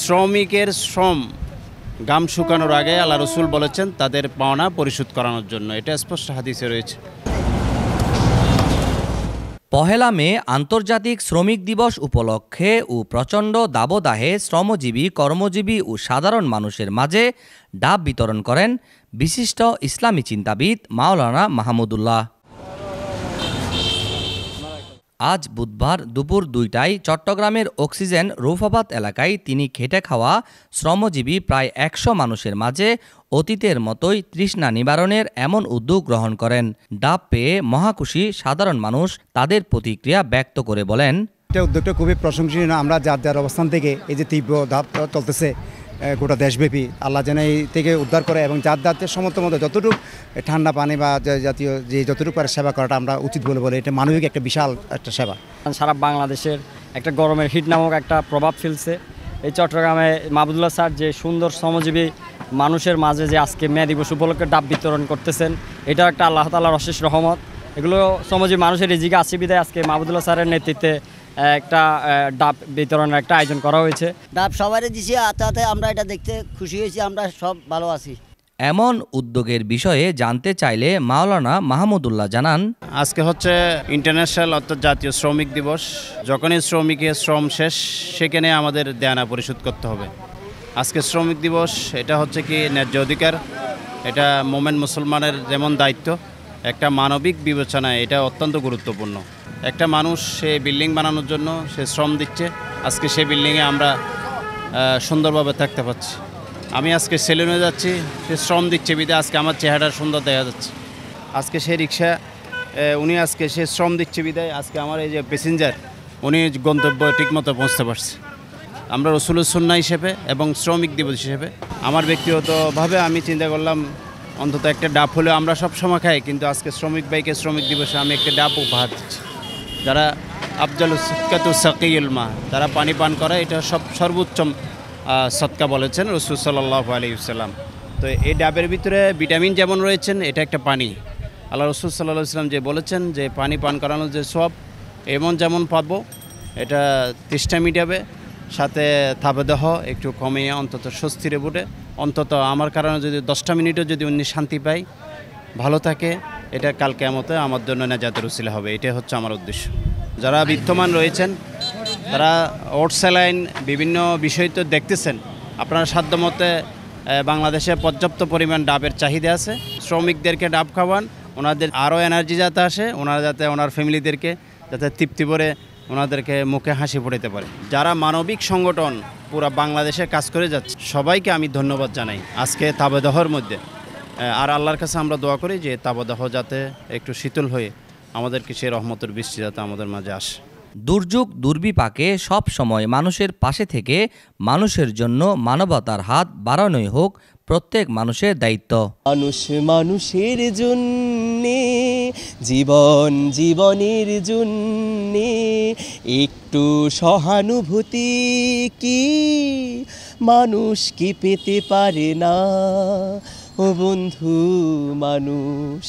শ্রমিকের শ্রম ঘাম শুকানোর আগে আল্লাহ রসুল বলেছেন তাদের পাওনা পরিশোধ করানোর জন্য, এটা স্পষ্ট হাদিসে রয়েছে। পহেলা মে আন্তর্জাতিক শ্রমিক দিবস উপলক্ষে ও প্রচণ্ড দাবদাহে শ্রমজীবী, কর্মজীবী ও সাধারণ মানুষের মাঝে ডাব বিতরণ করেন বিশিষ্ট ইসলামী চিন্তাবিদ মাওলানা মাহমুদুল্লাহ। আজ বুধবার দুপুর 2টায় চট্টগ্রামের অক্সিজেন রৌফাবাদ এলাকায় তিনি খেটে খাওয়া শ্রমজীবী প্রায় 100 মানুষের মাঝে অতীতের মতোই তৃষ্ণা নিবারণের এমন উদ্যোগ গ্রহণ করেন। ডাব পেয়ে মহাখুশি সাধারণ মানুষ তাদের প্রতিক্রিয়া ব্যক্ত করে বলেন, উদ্যোগটা খুবই প্রশংসনীয়। আমরা যার অবস্থান থেকে এই যে তীব্র ধাপ চলতেছে গোটা দেশব্যাপী, আল্লাহ যেন এই থেকে উদ্ধার করে এবং যার সমর্থ মতো যতটুকু ঠান্ডা পানি বা জাতীয় যে যতটুকু পারে সেবা করাটা আমরা উচিত বলে এটা মানবিক একটা বিশাল একটা সেবা। সারা বাংলাদেশের একটা গরমের হিট নামক একটা প্রভাব ফেলছে এই চট্টগ্রামে মাহমুদুল্লাহ স্যার যে সুন্দর শ্রমজীবী মানুষের মাঝে যে আজকে মে দিবস উপলক্ষে ডাব বিতরণ করতেছেন, এটা একটা আল্লাহ তাআলার অশেষ রহমত। এগুলো শ্রমজীবী মানুষের রিজিকে আসে বিদায় আজকে মাহমুদুল্লাহ স্যারের নেতৃত্বে একটা ডাব বিতরণের একটা আয়োজন করা হয়েছে। ডাব সবারই দিছি, তাতে আমরা এটা দেখতে খুশি হয়েছি, আমরা সব ভালো আছি। এমন উদ্যোগের বিষয়ে জানতে চাইলে মাওলানা মাহমুদুল্লাহ জানান, আজকে হচ্ছে ইন্টারন্যাশনাল অর্থাৎ জাতীয় শ্রমিক দিবস। যখনই শ্রমিকের শ্রম শেষ সেখানে আমাদের দেনা পরিশোধ করতে হবে। আজকে শ্রমিক দিবস, এটা হচ্ছে কি ন্যায্য অধিকার, এটা মোমেন মুসলমানের যেমন দায়িত্ব, একটা মানবিক বিবেচনায় এটা অত্যন্ত গুরুত্বপূর্ণ। একটা মানুষ সে বিল্ডিং বানানোর জন্য সে শ্রম দিচ্ছে, আজকে সে বিল্ডিংয়ে আমরা সুন্দরভাবে থাকতে পারছি। আমি আজকে সেলুনে যাচ্ছি, সে শ্রম দিচ্ছে বিধে আজকে আমার চেহারা সুন্দর দেখা যাচ্ছে। আজকে সে রিক্সা উনি আজকে সে শ্রম দিচ্ছে বিধায় আজকে আমার এই যে প্যাসেঞ্জার উনি গন্তব্য ঠিকমতো পৌঁছতে পারছে। আমরা রসুলের সুন্নাহ হিসেবে এবং শ্রমিক দিবস হিসেবে আমার ব্যক্তিগতভাবে আমি চিন্তা করলাম অন্তত একটা ডাব হলেও আমরা সব সময় খাই, কিন্তু আজকে শ্রমিক ভাইকে শ্রমিক দিবসে আমি একটা ডাব উপহার দিচ্ছি। যারা আফজালুস সাদকাতুস সাকিউল মা, তারা পানি পান করে, এটা সর্বোচ্চ সদকা বলেছেন রাসূল সাল্লাল্লাহু আলাইহি ওয়াসাল্লাম। তো এই ডাবের ভিতরে ভিটামিন যেমন রয়েছেন, এটা একটা পানি। আল্লাহ রাসূল সাল্লাল্লাহু আলাইহি ওয়াসাল্লাম যে বলেছেন যে পানি পান করানোর যে সওয়াব যেমন পাবো, এটা তৃষ্ণা মিটাবে, সাথে তাপদাহ একটু কমিয়ে অন্তত স্বস্তিরে বুটে, অন্তত আমার কারণে যদি 10টা মিনিটও যদি উনি শান্তি পাই, ভালো থাকে, এটা কাল কিয়ামতে আমার জন্য নাজাতের উসিলা হবে। এটাই হচ্ছে আমার উদ্দেশ্য। যারা বিত্তমান রয়েছেন তারা ওট স্যালাইন বিভিন্ন বিষয় তো দেখতেছেন, আপনারা সাধ্যমতে বাংলাদেশে পর্যাপ্ত পরিমাণ ডাবের চাহিদা আছে। শ্রমিকদেরকে ডাব খাওয়ান, ওনাদের আরও এনার্জি যাতে আসে, ওনারা যাতে ওনার ফ্যামিলিদেরকে যাতে তৃপ্তি করে ওনাদেরকে মুখে হাসি ফোটাতে পারে। যারা মানবিক সংগঠন পুরো বাংলাদেশে কাজ করে যাচ্ছে সবাইকে আমি ধন্যবাদ জানাই আজকে তাপদাহর মধ্যে। আর আল্লাহর কাছে আমরা দোয়া করি যে তাপদাহ যাতে একটু শীতল হয়ে আমাদেরকে সেই রহমতের বৃষ্টি যাতে আমাদের মাঝে আসে। দুর্যোগ দুর্বিপাকে সব সময় মানুষের পাশে থেকে মানুষের জন্য মানবতার হাত বাড়ানোই হোক প্রত্যেক মানুষের দায়িত্ব। মানুষ মানুষের জন্যে, জীবন জীবনের জন্যে একটু সহানুভূতি কি মানুষ কি পেতে পারে না? ও বন্ধু, মানুষ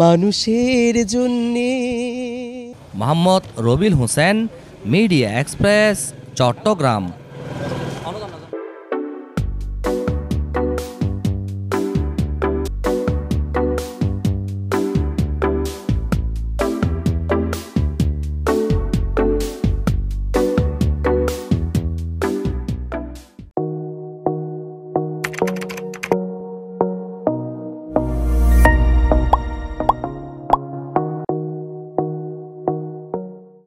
মানুষের জন্যে। মোহাম্মদ রবিল হোসেন, মিডিয়া এক্সপ্রেস, চট্টগ্রাম।